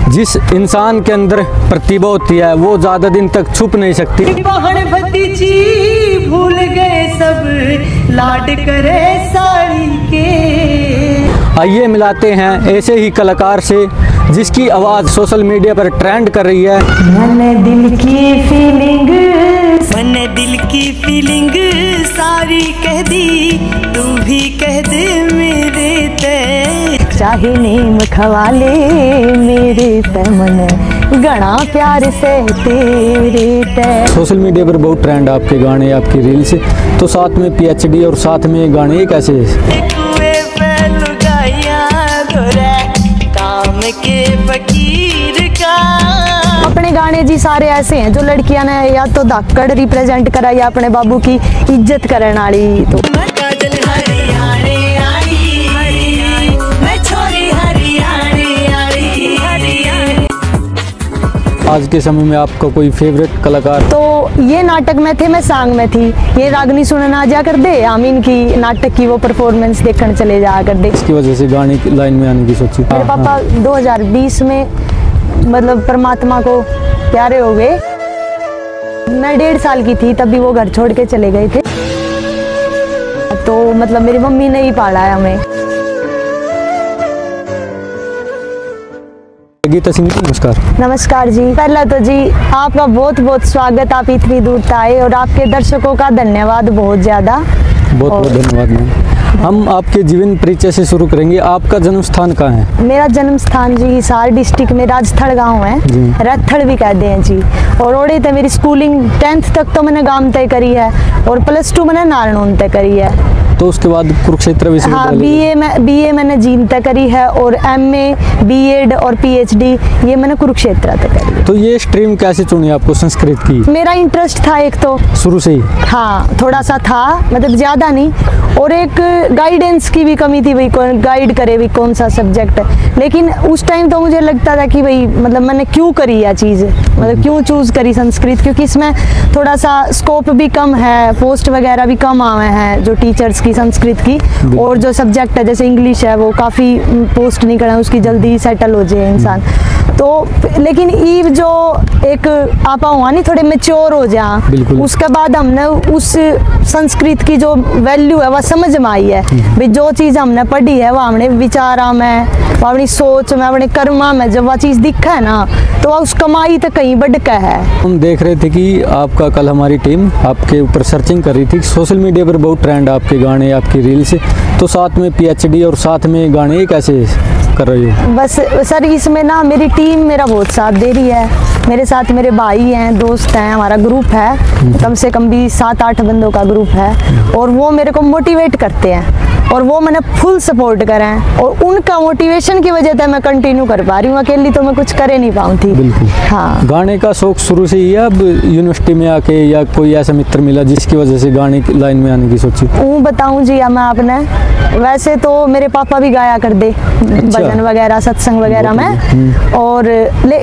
जिस इंसान के अंदर प्रतिभा होती है वो ज़्यादा दिन तक छुप नहीं सकती। भूल गए सब लाड करे साड़ी के। आइए मिलाते हैं ऐसे ही कलाकार से जिसकी आवाज़ सोशल मीडिया पर ट्रेंड कर रही है। मैंने दिल की फीलिंग सारी कह दी, तू भी कह दे मेरे ते। चाहे नीम खवाले मेरे ते मन गणा प्यार से तेरे ते। सोशल मीडिया पर बहुत ट्रेंड आपके गाने, आपकी रील्स, तो साथ में PhD और साथ में गाने कैसे? काम के फकीर का। अपने गाने जी सारे ऐसे हैं जो लड़कियां ने या तो धाकड़ रिप्रेजेंट करा या अपने बाबू की इज्जत करने वाली। तो आज के समय में आपका कोई फेवरेट कलाकार? तो ये नाटक में थे, मैं सांग में थी। ये रागनी सुनने आ जा कर दे, आमीन की नाटक की वो परफॉर्मेंस देखने चले जा कर दे। इसकी वजह से गाने की लाइन में आने की सोची? मेरे पापा 2020 में मतलब परमात्मा को प्यारे हो गए। मैं 1.5 साल की थी तभी वो घर छोड़ के चले गए थे। तो मतलब मेरी मम्मी ने ही पाला है हमें। गीता सिंह जी नमस्कार। नमस्कार जी। पहला तो जी आपका बहुत बहुत स्वागत, आप इतनी दूर से आए और आपके दर्शकों का धन्यवाद बहुत ज़्यादा। बहुत बहुत धन्यवाद मैम। हम आपके जीवन परिचय से शुरू करेंगे। आपका जन्म स्थान कहाँ है? मेरा जन्म स्थान जी हिसार डिस्ट्रिक्ट में राजथड़ गांव है, रथड़ भी कहते हैं जी। और ओड़े तो मेरी स्कूलिंग 10th तक तो मैंने गांव तय करी है और +2 मैंने नारायण तय करी है। तो उसके बाद कुरुक्षेत्र विश्वविद्यालय। हाँ, BA मैंने जींद तक करी है और MA B.Ed और PhD ये मैंने कुरुक्षेत्र तक करी है। तो ये स्ट्रीम कैसे चुनी आपको संस्कृत की? मेरा इंटरेस्ट था एक तो शुरू से ही। हाँ थोड़ा सा था, मतलब ज़्यादा नहीं। और एक गाइडेंस की भी कमी थी, भाई कौन गाइड करे, भाई कौन सा सब्जेक्ट। लेकिन उस टाइम तो मुझे लगता था कि भाई मतलब मैंने क्यों करी यह चीज़, मतलब क्यों चूज़ करी संस्कृत, क्योंकि इसमें थोड़ा सा स्कोप भी कम है, पोस्ट वगैरह भी कम आए हैं जो टीचर्स की संस्कृत की। और जो सब्जेक्ट है जैसे इंग्लिश है वो काफ़ी पोस्ट नहीं करें, उसकी जल्दी सेटल हो जाए इंसान। तो लेकिन ईव जो एक आपा हुआ नहीं थोड़े मेच्योर हो जा, उसके बाद हमने उस संस्कृत की जो वैल्यू है वह समझ में आई है। भाई जो चीज़ हमने पढ़ी है वह हमने विचारा में, वह अपनी सोच में, अपने कर्मा में जब वह चीज़ दिखा है ना तो वह उस कमाई तक कहीं बढ़ के है। हम देख रहे थे कि आपका कल हमारी टीम आपके ऊपर सर्चिंग कर रही थी। सोशल मीडिया पर बहुत ट्रेंड आपके गाने, आपकी रील्स, तो साथ में PhD और साथ में गाने कैसे कर रही हो? बस सर इसमें ना मेरी टीम मेरा बहुत साथ दे रही है। मेरे साथ मेरे भाई हैं, दोस्त हैं, हमारा ग्रुप है, कम से कम भी 7-8 बंदों का ग्रुप है। और वो मेरे को मोटिवेट करते हैं और वो मैंने फुल सपोर्ट करें और उनका मोटिवेशन की वजह से मैं कंटिन्यू कर पा रही हूँ। अकेली तो मैं कुछ कर नहीं पाऊँ थी। बिल्कुल। हाँ। गाने का शौक शुरू से ही है, अब यूनिवर्सिटी में आके या कोई ऐसा मित्र मिला जिसकी वजह से गाने की लाइन में आने की सोची? वो बताऊँ जी मैं आपने, वैसे तो मेरे पापा भी गाया कर दे भजन वगैरह, सत्संग वगैरह में। और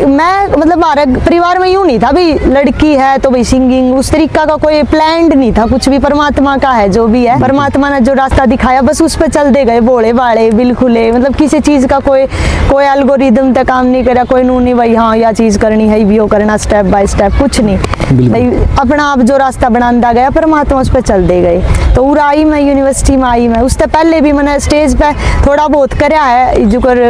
मैं मतलब हमारे परिवार में यूँ नहीं था भाई लड़की है तो भाई सिंगिंग, उस तरीका का कोई प्लान नहीं था कुछ भी। परमात्मा का है जो भी है, परमात्मा ने जो रास्ता दिखाया बस उस पे चल दे गए, भोले भाले बिल्कुल। मतलब किसी चीज़ का कोई एल्गोरिदम तक काम नहीं करा, कोई नू नहीं भाई हाँ यह चीज़ करनी है, भी करना स्टेप बाय स्टेप, कुछ नहीं भाई। अपना आप जो रास्ता बनाता गया परमात्मा उस पर चल दे गए। तो उरा आई मैं यूनिवर्सिटी में आई मैं, उससे पहले भी मैंने स्टेज पे थोड़ा बहुत कराया है जो कर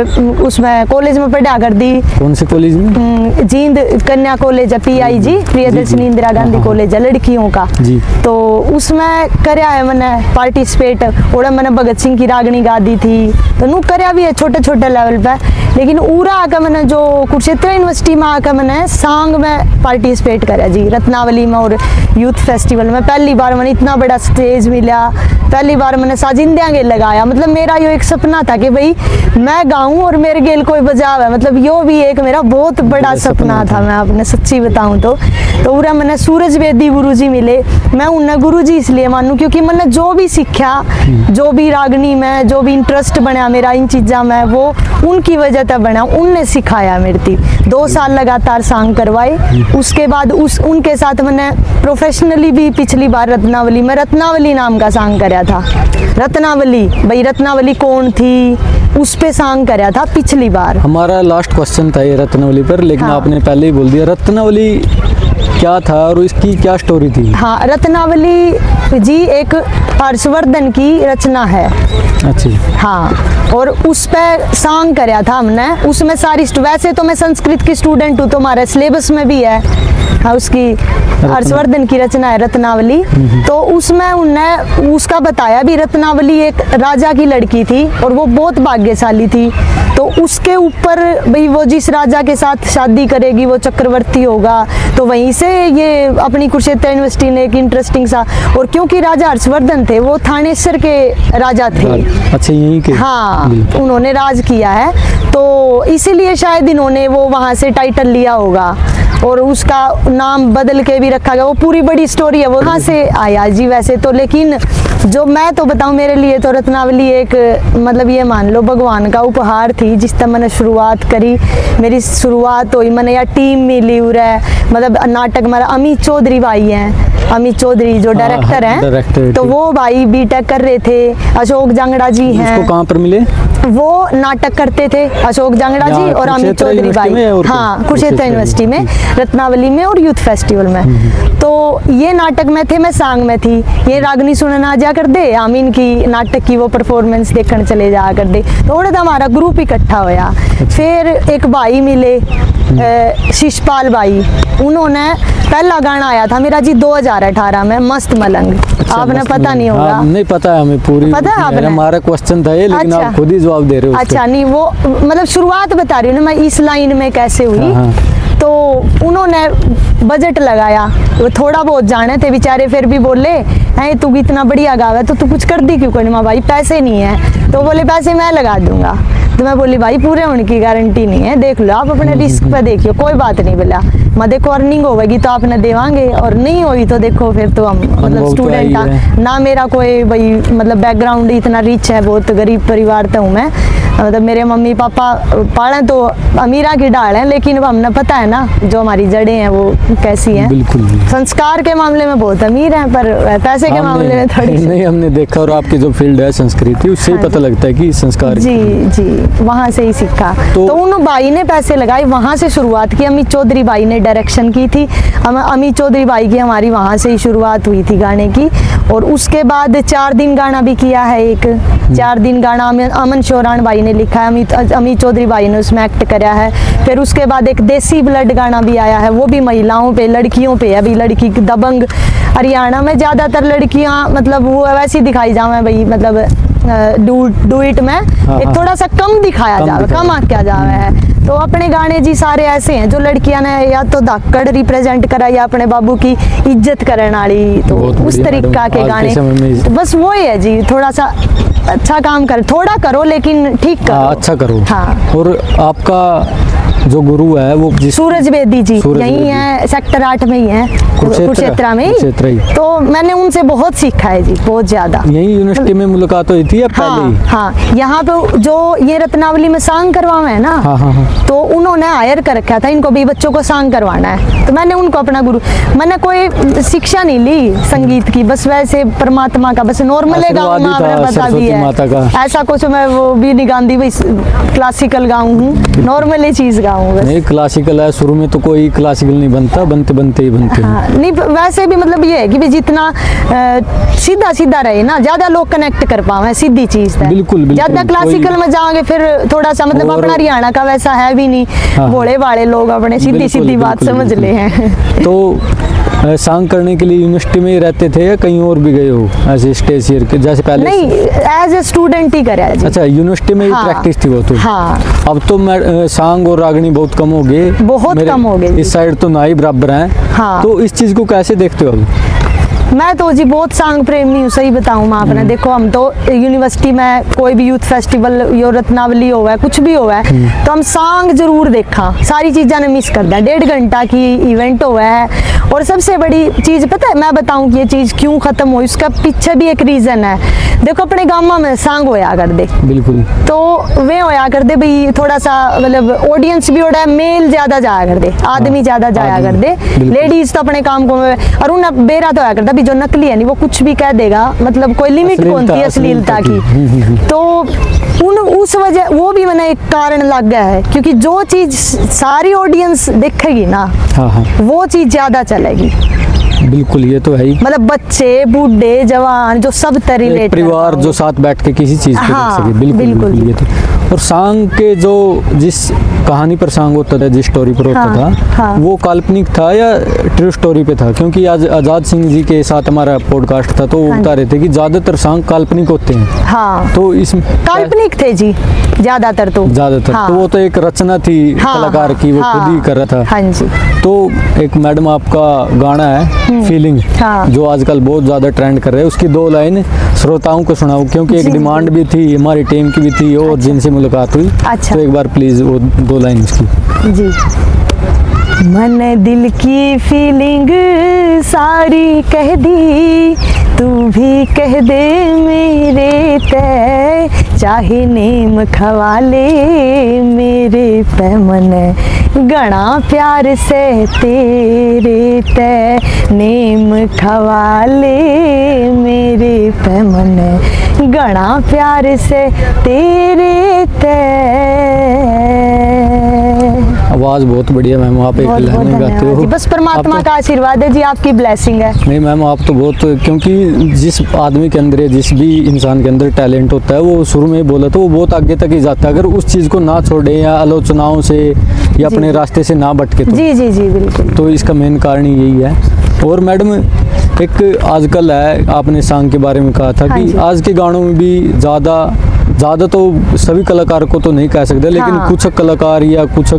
उसमें कॉलेज में पढ़ा कर दी। कौन से कॉलेज में? जींद कन्या कॉलेज है, PIG प्रियदर्शनी इंदिरा गांधी कॉलेज है लड़कियों का जी। तो उसमें कराया है मैंने पार्टिसिपेट। और मैंने भगत सिंह की रागनी गा दी थी, तो नू कराया भी है छोटे छोटे लेवल पे। लेकिन उरा आकर मैंने जो कुरुक्षेत्र यूनिवर्सिटी में आकर मैंने सांग में पार्टिसिपेट करा जी, रत्नावली में और यूथ फेस्टिवल में। पहली बार मैंने इतना बड़ा स्टेज मिला, पहली बार मैंने साजिंदे गेल लगाया। मतलब मेरा यो एक सपना था कि भाई मैं गाऊं और मेरे गेल कोई बजावे, मतलब यो भी एक मेरा बहुत बड़ा सपना था। मैं आपने सच्ची बताऊं तो उरा मैंने सूरज वेदी गुरुजी मिले। मैं उन्हें गुरुजी इसलिए मानूं क्योंकि मैंने जो भी सीखा, जो भी रागनी में जो भी इंटरेस्ट बना मेरा इन चीज़ों में, वो उनकी वजह तब बना, उनने सिखाया मेरे थी। 2 साल लगातार सांग करवाए। उसके बाद उनके साथ मैंने प्रोफेशनली भी पिछली बार रत्नावली में रत्नावली नाम का सांग कराया था। रत्नावली, भाई रत्नावली कौन थी, उस पे सांग कराया था पिछली बार। हमारा लास्ट क्वेश्चन था ये रत्नावली पर, लेकिन हाँ। आपने पहले ही बोल दिया। रत्नावली क्या था और इसकी क्या स्टोरी थी? हाँ, रत्नावली जी एक हर्षवर्धन की रचना है। अच्छा। हाँ, और उस पे सांग कराया था हमने। उसमें सारी वैसे तो मैं संस्कृत की स्टूडेंट हूँ, तो हमारे सिलेबस में भी है। हाँ, उसकी हर्षवर्धन की रचना है रत्नावली। तो उसमें उनने उसका बताया भी, रत्नावली एक राजा की लड़की थी और वो बहुत भाग्यशाली थी। तो उसके ऊपर भाई वो जिस राजा के साथ शादी करेगी वो चक्रवर्ती होगा। तो वहीं से ये अपनी कुरुक्षेत्र यूनिवर्सिटी ने एक इंटरेस्टिंग सा, और क्योंकि राजा हर्षवर्धन थे वो थानेसर के राजा थे। अच्छा, यहीं के? हाँ, उन्होंने राज किया है, तो इसीलिए शायद इन्होंने वो वहाँ से टाइटल लिया होगा और उसका नाम बदल के भी रखा गया। वो पूरी बड़ी स्टोरी है, वो वहाँ से आया जी वैसे तो। लेकिन जो मैं तो बताऊँ, मेरे लिए तो रत्नावली एक मतलब ये मान लो भगवान का उपहार थी। जिस तरह मैंने शुरुआत करी, मेरी शुरुआत हुई, मैंने यहाँ टीम मिली है, मतलब नाटक हमारा अमित चौधरी भाई हैं, अमित चौधरी जो डायरेक्टर हैं, तो वो भाई बीटेक कर रहे थे। अशोक जांगड़ा जी हैं। उसको कहाँ पर मिले? वो नाटक करते थे, अशोक जांगड़ा जी और अमित चौधरी भाई। हाँ, कुरुक्षेत्र यूनिवर्सिटी में, रत्नावली में और यूथ फेस्टिवल में। तो ये नाटक में थे, मैं सांग में थी। ये रागनी सुनने आ जा कर दे, आमीन की नाटक की वो परफॉर्मेंस देखने चले जा कर दे। थोड़ा सा हमारा ग्रुप इकट्ठा होया। फिर एक भाई मिले, शिषपाल भाई, उन्होंने पहला गाना आया था मेरा जी 2018 में, मस्त मलंग। अच्छा, आपने पता नहीं होगा। हाँ, नहीं पता है हमें पूरी। पता है आपने? हमारा क्वेश्चन था ये, लेकिन अच्छा। आप खुद ही जवाब दे रहे हो। अच्छा, नहीं वो मतलब शुरुआत बता रही हूँ ना मैं, इस लाइन में कैसे हुई। हाँ। तो उन्होंने बजट लगाया, वो थोड़ा बहुत जाने थे बेचारे, फिर भी बोले हैं तू इतना बढ़िया गावे तो तू कुछ कर दी क्यों? कोई भाई पैसे नहीं है। तो बोले पैसे मैं लगा दूंगा। तो मैं बोली भाई पूरे होने की गारंटी नहीं है, देख लो आप अपने रिस्क पे देखियो, कोई बात नहीं। बोला मैं देखो अर्निंग होगी तो आपने देवांगे, और नहीं हुई तो देखो फिर तो हम मतलब स्टूडेंट ना, मेरा कोई भाई मतलब बैकग्राउंड इतना रिच है, बहुत गरीब परिवार तो हूँ मैं। मतलब मेरे मम्मी पापा पाले तो अमीरा की डाल है, लेकिन हमने पता है ना जो हमारी जड़ें हैं वो कैसी हैं। बिल्कुल। संस्कार के मामले में बहुत अमीर हैं, पर पैसे के मामले में थोड़ी नहीं, हमने देखा। और आपकी जो फील्ड है संस्कृति, उससे ही पता लगता है कि संस्कार। जी जी, वहाँ से ही सीखा। तो उन भाई ने पैसे लगाए, वहाँ से शुरुआत की। अमित चौधरी भाई ने डायरेक्शन की थी। अमित चौधरी भाई की हमारी वहाँ से ही शुरुआत हुई थी गाने की। और उसके बाद 4 दिन गाना भी किया है एक। 4 दिन गाना अमन शोरान भाई ने लिखा है, अमित चौधरी भाई ने उसमें एक्ट कराया है। फिर उसके बाद एक देसी ब्लड गाना भी आया है, वो भी महिलाओं पे, लड़कियों पे है। अभी लड़की दबंग हरियाणा में ज़्यादातर लड़कियाँ मतलब वो वैसी दिखाई जावे भाई, मतलब डू इट में एक थोड़ा सा कम दिखाया जावे, कम आख्या जावे है। तो अपने गाने जी सारे ऐसे हैं जो लड़कियां ने या तो धाकड़ रिप्रेजेंट करा या अपने बाबू की इज्जत करने वाली, तो उस तरीका के गाने। तो बस वो ही है जी, थोड़ा सा अच्छा काम कर, थोड़ा करो लेकिन ठीक करो। अच्छा करो। हाँ। और आपका जो गुरु है वो सूरज बेदी जी, यही है, सेक्टर 8 में ही है, कुरुक्षेत्र में ही। तो मैंने उनसे बहुत सीखा है जी, बहुत ज्यादा। यही यूनिवर्सिटी में मुलाकात हुई थी या पहले ही? हाँ, यहाँ पे जो ये रत्नावली में सांग करवावे है ना, तो उन्होंने हायर कर रखा था इनको भी, बच्चों को सांग करवाना है। तो मैंने उनको अपना गुरु, मैंने कोई शिक्षा नहीं ली संगीत की, बस वैसे परमात्मा का बस नॉर्मल गाऊँ, पता भी है ऐसा कुछ मैं वो भी नहीं गाती भाई, क्लासिकल गाऊँ हूँ, नॉर्मल चीज गाऊँ। नहीं, क्लासिकल है, शुरू में तो कोई क्लासिकल नहीं बनता, बनते बनते ही बनते हैं। हाँ, नहीं वैसे भी मतलब ये है कि जितना सीधा सीधा रहे ना, ज्यादा लोग कनेक्ट कर पावे सीधी चीज है। बिल्कुल। ज्यादा क्लासिकल में जाओगे फिर थोड़ा सा मतलब अपना हरियाणा का वैसा है भी नहीं, भोले वाले लोग अपने सीधी सीधी बात समझ ले हैं। तो सांग करने के लिए यूनिवर्सिटी में ही रहते थे या कहीं और भी गए हो ऐसे स्टेज शेयर के जैसे पहले? नहीं, एज ए स्टूडेंट ही करा जी। अच्छा, यूनिवर्सिटी में ही प्रैक्टिस थी वो तो? हाँ। अब तो सांग और रागनी बहुत कम हो गए, बहुत कम हो गए। इस साइड तो ना ही बराबर हैं। हाँ। तो इस चीज को कैसे देखते हो अब? मैं तो जी बहुत सांग प्रेमी हूँ, सही बताऊँ मैं आपने। देखो हम तो यूनिवर्सिटी में कोई भी यूथ फेस्टिवल यो रत्नावली हो है, कुछ भी हो है, तो हम सांग जरूर देखा, सारी चीज़ा ने मिस कर दिया। 1.5 घंटा की इवेंट हो है और सबसे बड़ी चीज़ पता है, मैं बताऊं कि ये चीज़ क्यों ख़त्म हुई, उसका पीछे भी एक रीज़न है। देखो अपने गाँव में सांग होया कर दे, बिल्कुल, तो वे होया कर दे भाई, थोड़ा सा मतलब ऑडियंस भी होता है, मेल ज़्यादा जाया कर दे, आदमी ज़्यादा जाया कर दे, लेडीज़ तो अपने काम को, और उन बेरा तो होया करता भी जो नकली है नहीं वो कुछ भी कह देगा, मतलब कोई लिमिट कौन थी अश्लीलता की। तो उस वजह वो भी मैंने एक कारण लग गया है, क्योंकि जो चीज़ सारी ऑडियंस देखेगी ना, वो चीज़ ज़्यादा चलेगी। बिल्कुल, ये तो है ही, मतलब बच्चे, बूढ़े, जवान, जो सब रिलेटेड परिवार जो साथ बैठ के किसी चीज को देख सके। बिल्कुल, बिल्कुल, ये तो। और सांग के जो जिस कहानी पर सांग होता था, जिस स्टोरी पर होता था, वो काल्पनिक था या ट्रू स्टोरी पे था? क्योंकि आज आजाद सिंह जी के साथ हमारा पॉडकास्ट था, तो वो बता रहे थे कि ज्यादातर सांग काल्पनिक होते हैं। हाँ, तो इसमें काल्पनिक थे जी ज्यादातर, तो तो वो तो एक रचना थी कलाकार की, वो खुद ही कर रहा था। हाँ जी। तो एक मैडम आपका गाना है फीलिंग, जो आजकल बहुत ज्यादा ट्रेंड कर रहे हैं, उसकी 2 लाइन श्रोताओं को सुनाओ, क्योंकि एक डिमांड भी थी हमारी टीम की भी थी और जिनसे मुलाकात हुई। तो एक बार प्लीज वो 2 लाइन उसकी जी। मन दिल की फीलिंग सारी कह दी, तू भी कह दे मेरे तय, चाहे नेम खवाले मेरे पे मन, गणा प्यार से तेरे तय, नेम खवाले मेरे पे मन, गणा प्यार से तेरे तय। आवाज बहुत बढ़िया मैम, आप एक लाइन में गाते हो। बस परमात्मा का आशीर्वाद है जी, आपकी ब्लेसिंग है। नहीं मैम, आप तो बहुत, क्योंकि जिस आदमी के अंदर, जिस भी इंसान के अंदर टैलेंट होता है, वो शुरू में ही बोला तो वो बहुत आगे तक ही जाता है, अगर उस चीज़ को ना छोड़े या आलोचनाओं से या अपने रास्ते से ना भटके तो। जी जी जी बिल्कुल। तो इसका मेन कारण यही है। और मैडम एक आजकल है, आपने सांग के बारे में कहा था कि आज के गानों में भी ज़्यादा तो सभी कलाकार को तो नहीं कह सकते, लेकिन कुछ कलाकार या कुछ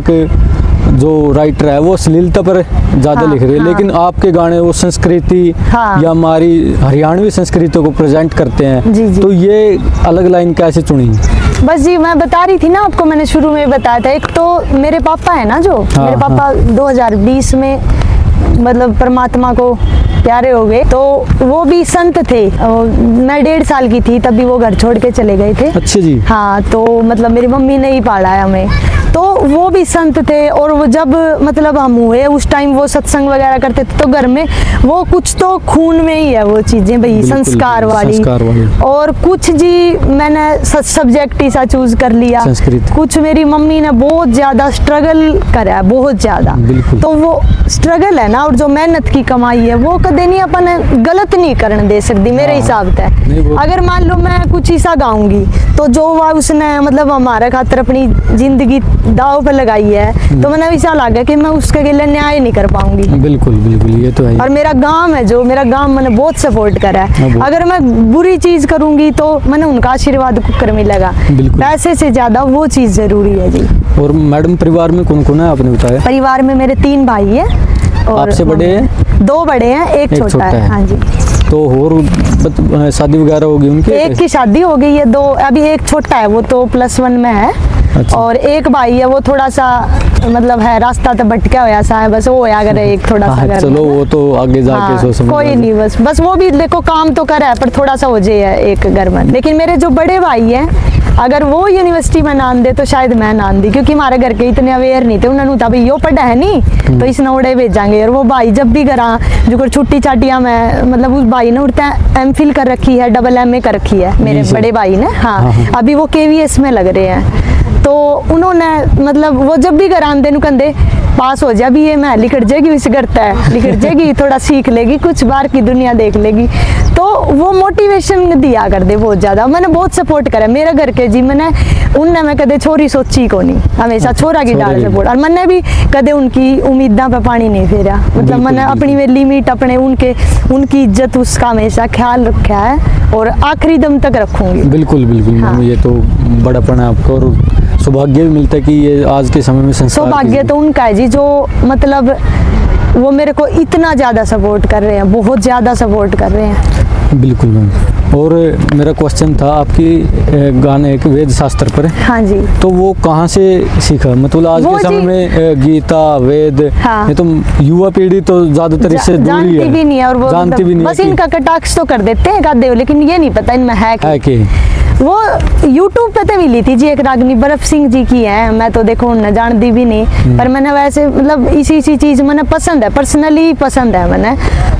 जो राइटर है वो अश्लीलता पर ज़्यादा लिख रहे हैं, लेकिन आपके गाने वो संस्कृति या हमारी हरियाणवी संस्कृति को प्रेजेंट करते हैं। जी। तो ये अलग लाइन कैसे चुनी? बस जी, मैं बता रही थी ना आपको, मैंने शुरू में बताया था, एक तो मेरे पापा है ना, जो मेरे पापा 2020 में मतलब परमात्मा को प्यारे हो गए, तो वो भी संत थे। मैं 1.5 साल की थी तभी वो घर छोड़ के चले गए थे। अच्छा जी। हाँ, तो मतलब मेरी मम्मी ने ही पाला है हमें, तो वो भी संत थे। और वो जब मतलब हम हुए उस टाइम वो सत्संग वगैरह करते थे, तो घर में वो कुछ तो खून में ही है वो चीजें भाई, संस्कार वाली। और कुछ जी मैंने सब्जेक्ट ही सा चूज कर लिया, कुछ मेरी मम्मी ने बहुत ज्यादा स्ट्रगल करा है, बहुत ज्यादा। तो वो स्ट्रगल है ना, और जो मेहनत की कमाई है वो कदे नहीं अपन गलत नहीं करने दे सकती मेरे हिसाब से। अगर मान लो मैं कुछ ऐसा गाऊंगी तो जो उसने मतलब हमारे खातर अपनी जिंदगी दाव पर लगाई है, तो मैंने ऐसा लगा कि मैं उसके लिए न्याय नहीं कर पाऊंगी। बिल्कुल बिल्कुल, ये तो है। और मेरा गांव है, जो मेरा गांव मैंने बहुत सपोर्ट करा है। अगर मैं बुरी चीज करूंगी तो मैंने उनका आशीर्वाद कर मिलेगा, पैसे से ज्यादा वो चीज जरूरी है जी। और मैडम परिवार में कौन कौन है आपने बताया? परिवार में मेरे 3 भाई है, और आपसे बड़े हैं? 2 बड़े हैं, एक छोटा है। हाँ जी। तो और शादी वगैरह होगी उनकी? एक की शादी हो गई है, 2 अभी, एक छोटा है वो तो +1 में है। अच्छा। और एक भाई है वो थोड़ा सा मतलब है रास्ता तो भटका हुआ सा है, बस वो अगर एक थोड़ा सा चलो वो तो आगे जाके सोच कोई नहीं, बस वो भी देखो काम तो कर रहा है, पर थोड़ा सा हो जाए एक घर में। लेकिन मेरे जो बड़े भाई हैं, अगर वो यूनिवर्सिटी में नाम दे तो शायद मैं नाम दी, क्योंकि हमारे घर के इतने अवेयर नहीं थे। उन्होंने था भाई यो पढ़ा है नहीं तो इस नोड़े भेजांगे। और वो भाई जब भी करा जो छुट्टी चाटियाँ में, मतलब उस भाई ने उड़ता MPhil कर रखी है, MA कर रखी है मेरे बड़े भाई ने। हाँ, अभी वो KVS में लग रहे हैं। तो उन्होंने मतलब वो जब भी करांदे नु कंदे पास हो जा भी, ये मैं लिखट जाएगी, विश करता है लिखट जाएगी, थोड़ा सीख लेगी, कुछ बाहर की दुनिया देख लेगी। तो वो मोटिवेशन दिया कर दे बहुत ज़्यादा। मैंने बहुत सपोर्ट करा मेरे घर के जी। मैंने उनने मैं कदे छोरी सोची को नहीं, हमेशा छोरा की डाल सपोर्ट। और मैंने भी कदे उनकी उम्मीदा पे पानी नहीं फेरा, मतलब मैंने अपनी में लिमिट, अपने उनकी इज्जत, उसका हमेशा ख्याल रखा है और आखिरी दम तक रखूंगी। बिल्कुल बिल्कुल। हाँ। ये तो बड़ापन है आपको, और सौभाग्य भी मिलता है कि ये आज के समय में संस्कार। सौभाग्य तो उनका है जी, जो मतलब वो मेरे को इतना ज़्यादा सपोर्ट कर रहे हैं, बहुत ज़्यादा सपोर्ट कर रहे हैं। बिल्कुल मैम। और मेरा क्वेश्चन था आपकी गाने एक वेद शास्त्र पर, हाँ जी। तो वो कहाँ से सीखा? मतलब आज वो के समय जी- में गीता वेद, हाँ। ये तो युवा पीढ़ी तो ज्यादातर इससे दूर ही जानती है, भी नहीं है, और वो जानती भी नहीं बस है कि- इनका कटाक्ष तो कर देते हैं गाते हो, लेकिन ये नहीं पता इनमें है है कि कि वो YouTube पे तो मिली थी जी, एक रागनी बर्फ सिंह जी की है, मैं तो देखो न जानती भी नहीं, पर मैंने वैसे मतलब इसी चीज मैंने पसंद है, पर्सनली पसंद है मैंने,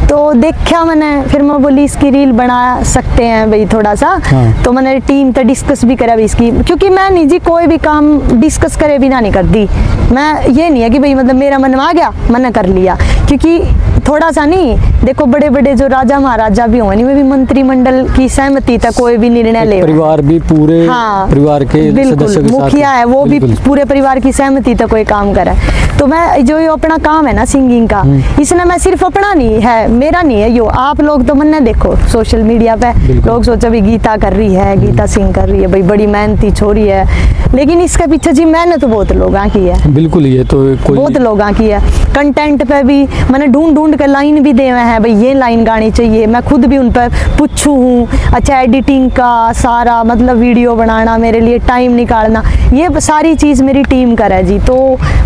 तो देखा मैंने, फिर मैं बोली इसकी रील बना सकते हैं भाई थोड़ा सा। हाँ। तो मैंने टीम तो डिस्कस भी करा भी इसकी, क्योंकि मैं नहीं जी कोई भी काम डिस्कस करे बिना नहीं करती मैं, ये नहीं है कि भाई मतलब मेरा मन में आ गया मैंने कर लिया, क्योंकि थोड़ा सा नहीं, देखो बड़े बड़े जो राजा महाराजा भी होंगे नहीं, वे भी मंत्रिमंडल की सहमति तक कोई भी निर्णय ले, परिवार भी पूरे हाँ, परिवार के बिल्कुल सदस्यों के साथ, मुखिया है वो भी बिल्कुल। पूरे परिवार की सहमति तक कोई काम करे। तो मैं जो ये अपना काम है ना सिंगिंग का, इसने मैं सिर्फ अपना नहीं है, मेरा नहीं है यो, आप लोग तो मैंने देखो सोशल मीडिया पे बिल्कुल। लोग सोचा भी गीता कर रही है, गीता सिंह कर रही है, भाई बड़ी मेहनती छोरी है, लेकिन इसके पीछे जी मेहनत बहुत लोगों की है, बिल्कुल। ये तो कोई बहुत लोगों की है। कंटेंट पे भी मैंने ढूंढ के लाइन भी दे हुए हैं, भाई ये लाइन गानी चाहिए, मैं खुद भी उन पर पूछू हूँ। अच्छा एडिटिंग का सारा मतलब वीडियो बनाना, मेरे लिए टाइम निकालना, ये सारी चीज़ मेरी टीम कर है जी, तो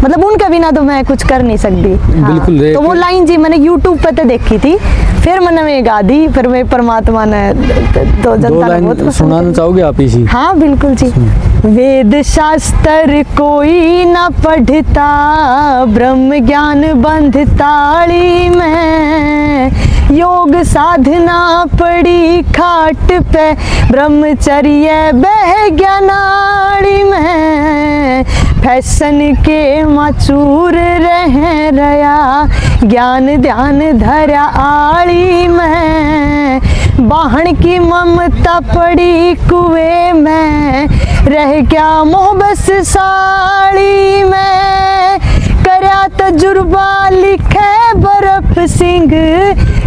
मतलब उनके बिना तो मैं कुछ कर नहीं सकती। बिल्कुल। हाँ, तो वो लाइन जी मैंने यूट्यूब पे तो देखी थी, फिर मैंने वे गा दी, फिर वे परमात्मा ने तो दो जनता ने लाइन बहुत पसंद सुनाना की। चाहोगे आप इसी? हाँ बिल्कुल जी। वेद शास्त्र कोई न पढ़ता, ब्रह्म ज्ञान बंध ताली में, योग साधना पड़ी खाट पे, ब्रह्मचर्य बह ज्ञानाड़ी में, फैशन के माचूर रह रया, ज्ञान ध्यान धरा आड़ी में, बाहन की ममता पड़ी कुएं में, रह गया मोह बस साड़ी में, करया तजुर्बा लिखे बर्फ सिंह,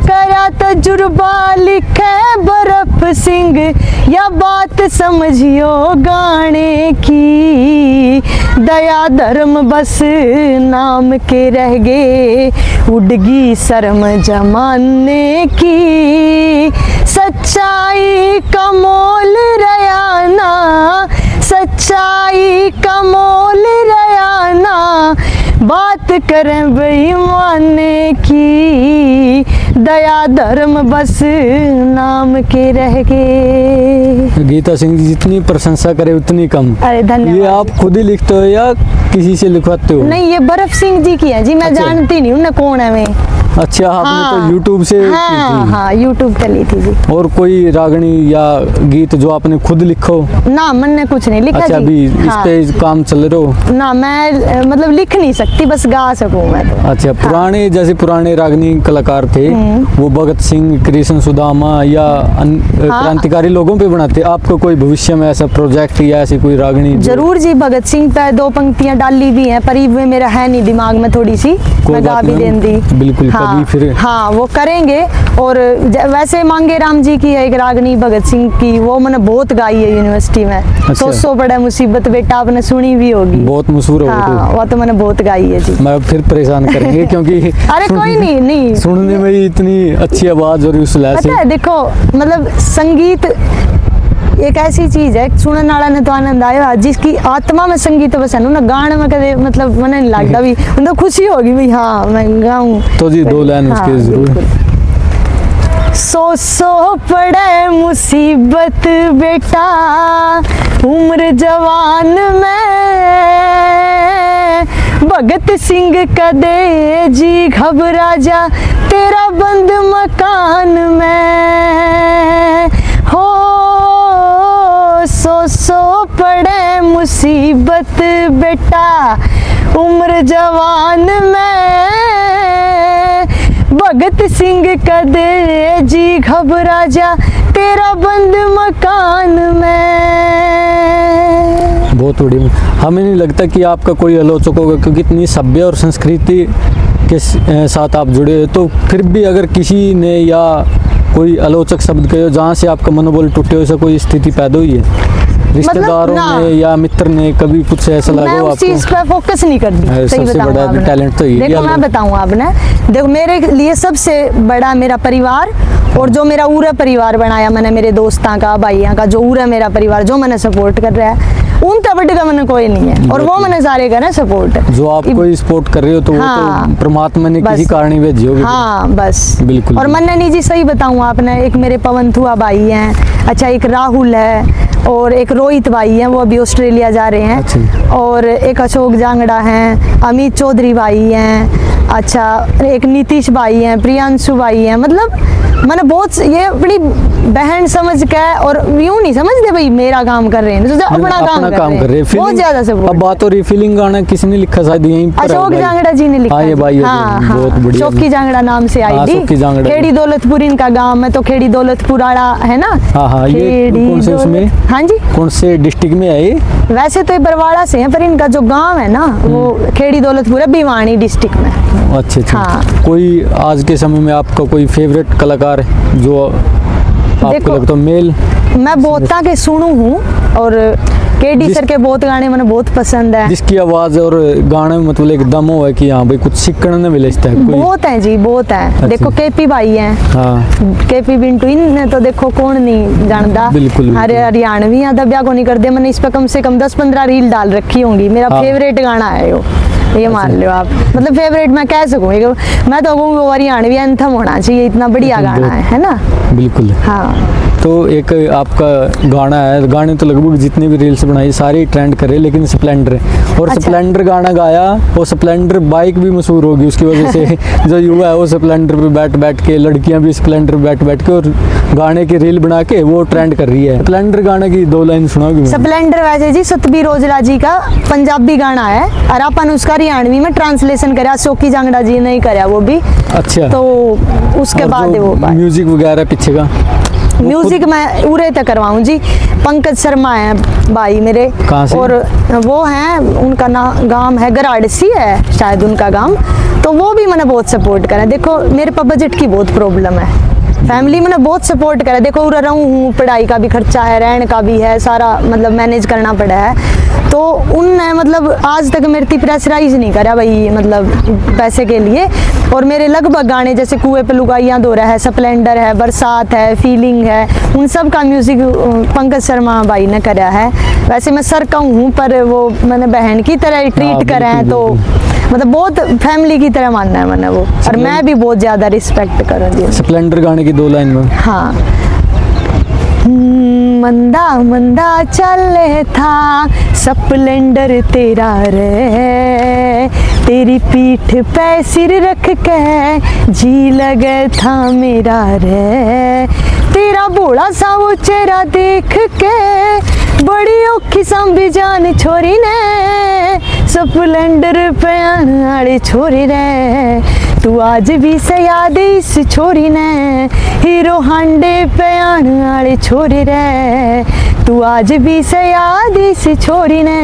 करया तजुर्बा लिखे बर्फ सिंह, या बात समझियो गाने की, दया धर्म बस नाम के रह गए, उड़गी शर्म जमाने की, सच्चाई का मोल रया ना, सच्चाई का मोल रया ना, बात करें बेईमाने की, दया धर्म बस नाम के रह गए। गीता सिंह जी जितनी प्रशंसा करे उतनी कम। अरे धन्यवाद। ये आप खुद ही लिखते हो या किसी से लिखवाते हो? नहीं ये बर्फ सिंह जी की है जी, मैं अच्छा। जानती नहीं हूँ ना कौन है मैं। अच्छा, आपने तो यूट्यूब से की हाँ थी। हाँ यूट्यूब पे ली थी जी। और कोई रागनी या गीत जो आपने खुद लिखो? ना मैंने कुछ नहीं लिखा अच्छा, जी। अभी इस हाँ। पे काम चल रहे हो? ना मैं मतलब लिख नहीं सकती, बस गा सकूं मैं तो। अच्छा, पुराने जैसे पुराने रागनी कलाकार थे वो भगत सिंह, कृष्ण सुदामा या क्रांतिकारी लोगों पे बनाते, आपको कोई भविष्य में ऐसा प्रोजेक्ट या ऐसी कोई रागनी? जरूर जी, भगत सिंह पे 2 पंक्तियां डाली भी हैं, पर ये मेरा है नहीं दिमाग में थोड़ी सी, मैं गा भी दें दी। बिल्कुल। हाँ, कभी फिर हाँ वो करेंगे। और वैसे मांगे राम जी की है एक रागनी भगत सिंह की, वो मैंने बहुत गाई है यूनिवर्सिटी में। अच्छा। सो बड़ा मुसीबत बेटा, आपने सुनी भी होगी, बहुत मशहूर हो हाँ वो तो मैंने बहुत गाई है जी। मैं फिर परेशान करेंगे क्योंकि अरे कोई नहीं सुनने में ही इतनी अच्छी आवाज और उस लय से। पता है देखो, मतलब संगीत एक ऐसी चीज है, सुनने वाला ने तो आनंद आया, जिसकी आत्मा में संगीत बसन ना, गाने में कदे मतलब मैंने नहीं लगता भी, मतलब खुशी होगी भाई हाँ मैं गाऊं। तो जी 2 लाइन उसके जरूर। सो पड़े मुसीबत बेटा, उम्र जवान में, भगत सिंह कदे जी घबरा जा, तेरा बंद मकान में हो, सो पड़े मुसीबत बेटा, उम्र जवान में, भगत सिंह कदे जी घबरा जा, तेरा बंद मकान में। बहुत बढ़िया। हमें नहीं लगता कि आपका कोई आलोचक होगा, क्योंकि इतनी सभ्य और संस्कृति के साथ आप जुड़े हो, तो फिर भी अगर किसी ने या कोई आलोचक शब्द कहे जहाँ से आपका मनोबल टूटे, ऐसा कोई स्थिति पैदा हुई है? रिश्तेदारों ना। ने या मित्र ने कभी कुछ ऐसा मैं लगा उस आपको? चीज पर फोकस नहीं करती, सही सबसे बताऊं बड़ा आपने। टैलेंट तो यही है। देखो मैं बताऊं आपने, देखो मेरे लिए सबसे बड़ा मेरा परिवार, और जो मेरा पूरा परिवार बनाया मैंने, मेरे दोस्तां का, भाइयों का, जो पूरा मेरा परिवार जो मैंने सपोर्ट कर रहा है, उन तबड़ का मैंने कोई नहीं है, और वो मैंने सारे का ना सपोर्ट। जो आप कोई सपोर्ट कर रहे हो तो वो हाँ, तो परमात्मा ने किसी बस। कारण ही भेजी होगी। हाँ बस बिल्कुल। और मैंने नहीं जी, सही बताऊं आपने, एक मेरे पवनथुआ भाई हैं, अच्छा एक राहुल है, और एक रोहित भाई हैं, वो अभी ऑस्ट्रेलिया जा रहे हैं, अच्छा। और एक अशोक जांगड़ा हैं, अमित चौधरी भाई हैं, अच्छा एक नीतीश भाई हैं, प्रियांशु भाई हैं, मतलब मैंने बहुत ये अपनी बहन समझ के, और यूं नहीं समझते भाई मेरा काम कर रहे हैं, तो अपना काम कर रहे हैं, बहुत ज्यादा अब सपोर्ट। बात हो रही फीलिंग गाना किसने लिखा शायद यहीं पर? अशोक जांगड़ा जी ने लिखा। हाँ ये भाई है, हाँ, बहुत हाँ, बढ़िया। चौकी जांगड़ा नाम से आई हाँ, थी। चौकी जांगड़ा। खेड़ी दौलतपुर इनका गांव है, तो खेड़ी दौलतपुर आड़ा है ना। हाँ हाँ, ये खेड़ी कौन से उसमें? हाँ जी, कौन से डिस्ट्रिक्ट में है ये? वैसे तो ये बरवाड़ा से है, पर इनका जो गांव है ना वो खेड़ी दौलतपुर है, भिवानी डिस्ट्रिक्ट में। अच्छा अच्छा। हाँ। कोई आज के समय में आपका कोई फेवरेट कलाकार है जो आपको देखो, लगता है मेल? मैं बहुता के सुनू हूँ, और केडी सर के बहुत गाने मैंने बहुत पसंद है। जिसकी आवाज और गाने में मतलब एक दम हो है कि हाँ भाई कुछ सीखने में मिलता है कोई? बहुत है जी, बहुत है। अच्छा। देखो केपी भाई हैं, हाँ केपी बिंटू, इन्हें तो देखो कौन नहीं जानता। बिल्कुल, बिल्कुल। हरियाणवी या दबिया को नहीं करते, मैंने इस पर कम से कम 10-15 रील डाल रखी होंगी। मेरा हाँ। फेवरेट गाना है ये मान लो आप, मतलब फेवरेट मैं कह सकूँ, मैं तो कहूँ वो हरियाणवी एंथम होना चाहिए, इतना बढ़िया गाना है ना। बिल्कुल। हाँ तो एक आपका गाना है, गाने तो लगभग जितने भी रील्स बनाई सारे ट्रेंड करे, लेकिन स्प्लेंडर है, और अच्छा। स्प्लेंडर गाना गाया, और स्प्लेंडर बाइक भी मशहूर होगी उसकी वजह से। जो युवा है वो स्प्लेंडर पे बैठ बैठ के, लड़कियां भी स्प्लेंडर बैठ बैठ के, और गाने की रील बना के वो ट्रेंड कर रही है। स्प्लेंडर गाने की 2 लाइन सुनाओगी मुझे? स्प्लेंडर वैसे जी सतबीर औजला जी का पंजाबी गाना है, और अपन उसका हरियाणवी में ट्रांसलेशन करा, चौकी जांगड़ा जी ने ही करा वो भी। अच्छा। तो उसके बाद वो म्यूजिक वगैरह पीछे का म्यूजिक मैं उरे तक करवाऊँ जी। पंकज शर्मा है भाई मेरे, कहाँ से? और वो हैं, उनका नाम गांव है गराड़सी है शायद उनका गांव, तो वो भी मैंने बहुत सपोर्ट करा। देखो मेरे पास बजट की बहुत प्रॉब्लम है, फैमिली मैंने बहुत सपोर्ट करा। देखो उरा रहूँ हूँ, पढ़ाई का भी खर्चा है, रहने का भी है, सारा मतलब मैनेज करना पड़ा है, तो उनने मतलब आज तक मेरे ती प्रेशराइज नहीं करा भाई, मतलब पैसे के लिए। और मेरे लगभग गाने जैसे कुएं पे लुगाइयाँ दो रहा है, स्प्लेंडर है, बरसात है, फीलिंग है, उन सब का म्यूजिक पंकज शर्मा भाई ने करा है। वैसे मैं सर का हूँ, पर वो मैंने बहन की तरह ट्रीट करा है, तो मतलब बहुत फैमिली की तरह मानना है मैंने वो, और मैं भी बहुत ज्यादा रिस्पेक्ट करूँ जी। स्प्लेंडर गाने की 2 लाइन में? हाँ। मंदा मंदा चले था स्प्लेंडर तेरा रे, तेरी पीठ पे सिर रख के जी लगे था मेरा रे, तेरा भोला सा वो चेहरा देख के बड़ी औखी सांभी जान छोरी ने, स्प्लेंडर पे आने वाली छोरी रे, तू आज भी से याद इस छोरी ने, हीरो हांडे पे आने वाली छोरी रे, तू आज भी से याद इस छोरी ने।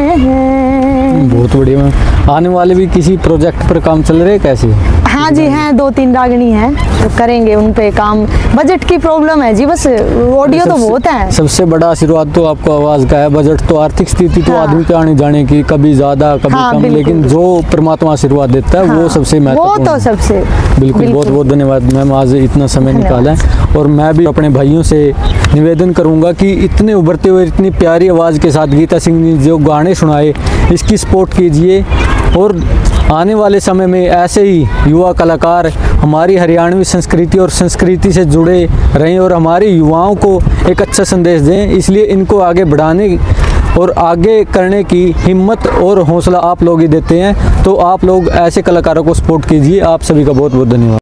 बहुत बढ़िया। आने वाले भी किसी प्रोजेक्ट पर काम चल रहे हैं कैसे? हाँ जी हैं, 2-3 रागनी हैं, तो करेंगे उन पे काम। बजट की प्रॉब्लम है जी, बस ऑडियो तो बहुत है। सबसे बड़ा आशीर्वाद तो आपको आवाज का है, बजट तो आर्थिक स्थिति तो हाँ। आदमी के आने जाने की, कभी ज्यादा कभी हाँ, कम, बिल्कुल। लेकिन जो परमात्मा आशीर्वाद देता है वो हाँ, सबसे वो महत्वपूर्ण तो है। सबसे बिल्कुल, बहुत बहुत धन्यवाद मैम, आज इतना समय निकाला है। और मैं भी अपने भाइयों से निवेदन करूंगा कि इतने उभरते हुए इतनी प्यारी आवाज़ के साथ गीता सिंह ने जो गाने सुनाए, इसकी सपोर्ट कीजिए, और आने वाले समय में ऐसे ही युवा कलाकार हमारी हरियाणवी संस्कृति और संस्कृति से जुड़े रहें, और हमारे युवाओं को एक अच्छा संदेश दें। इसलिए इनको आगे बढ़ाने और आगे करने की हिम्मत और हौसला आप लोग ही देते हैं, तो आप लोग ऐसे कलाकारों को सपोर्ट कीजिए। आप सभी का बहुत बहुत धन्यवाद।